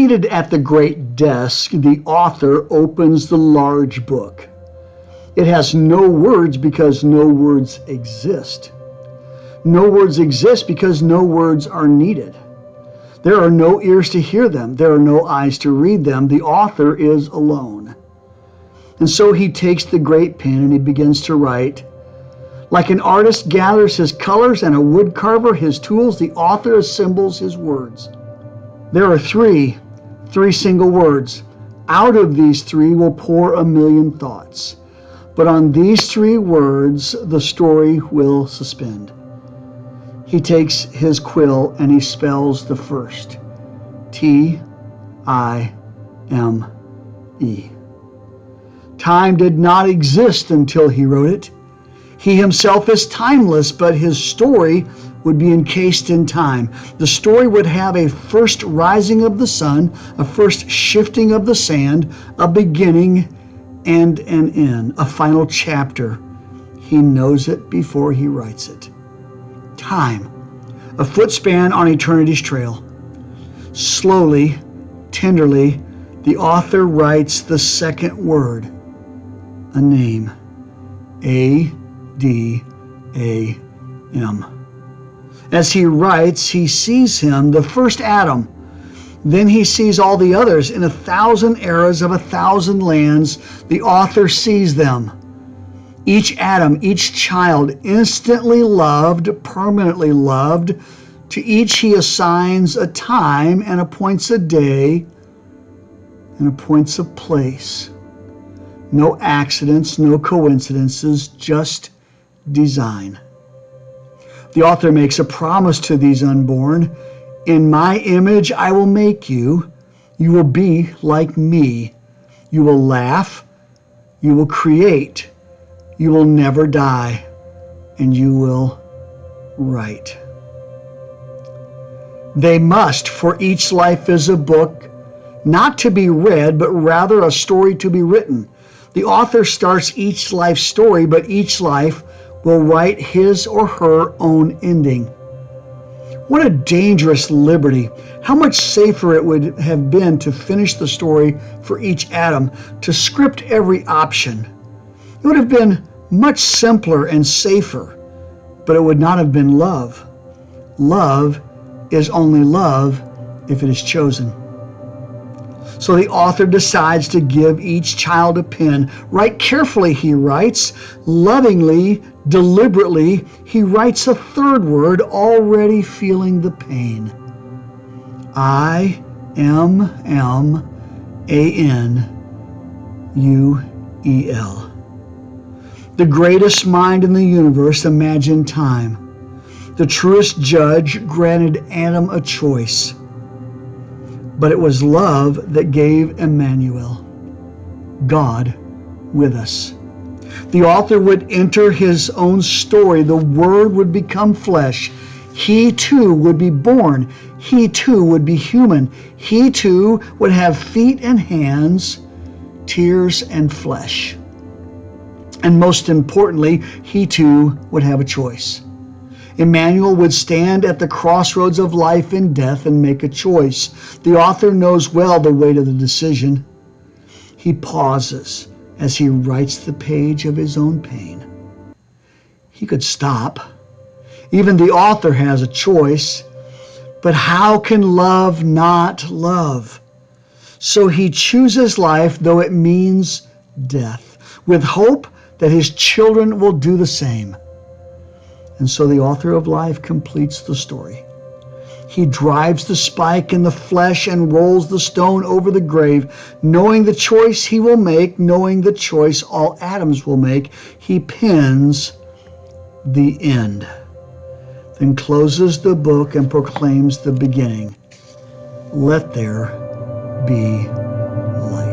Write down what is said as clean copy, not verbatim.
Seated at the great desk, the author opens the large book. It has no words because no words exist. No words exist because no words are needed. There are no ears to hear them. There are no eyes to read them. The author is alone. And so he takes the great pen and he begins to write. Like an artist gathers his colors and a woodcarver his tools, the author assembles his words. There are three single words. Out of these three will pour a million thoughts. But on these three words, the story will suspend. He takes his quill and he spells the first. T-I-M-E. Time did not exist until he wrote it. He himself is timeless, but his story would be encased in time. The story would have a first rising of the sun, a first shifting of the sand, a beginning and an end, a final chapter. He knows it before he writes it. Time, a footspan on eternity's trail. Slowly, tenderly, the author writes the second word, a name, A-D-A-M. As he writes, he sees him, the first Adam. Then he sees all the others in 1,000 eras of 1,000 lands. The author sees them. Each Adam, each child, instantly loved, permanently loved. To each he assigns a time and appoints a day and appoints a place. No accidents, no coincidences, just design. The author makes a promise to these unborn. In my image I will make you. You will be like me. You will laugh. You will create. You will never die. And you will write. They must, for each life is a book, not to be read, but rather a story to be written. The author starts each life story, but each life will write his or her own ending. What a dangerous liberty. How much safer it would have been to finish the story for each Adam, to script every option. It would have been much simpler and safer, but it would not have been love. Love is only love if it is chosen. So the author decides to give each child a pen. Write carefully, he writes. Lovingly, deliberately, he writes a third word, already feeling the pain. I-M-M-A-N-U-E-L. The greatest mind in the universe imagined time. The truest judge granted Adam a choice. But it was love that gave Emmanuel, God with us. The author would enter his own story. The Word would become flesh. He too would be born. He too would be human. He too would have feet and hands, tears and flesh. And most importantly, he too would have a choice. Emmanuel would stand at the crossroads of life and death and make a choice. The author knows well the weight of the decision. He pauses as he writes the page of his own pain. He could stop. Even the author has a choice. But how can love not love? So he chooses life, though it means death, with hope that his children will do the same. And so the author of life completes the story. He drives the spike in the flesh and rolls the stone over the grave, knowing the choice he will make, knowing the choice all Adams will make. He pens the end, then closes the book and proclaims the beginning. Let there be light.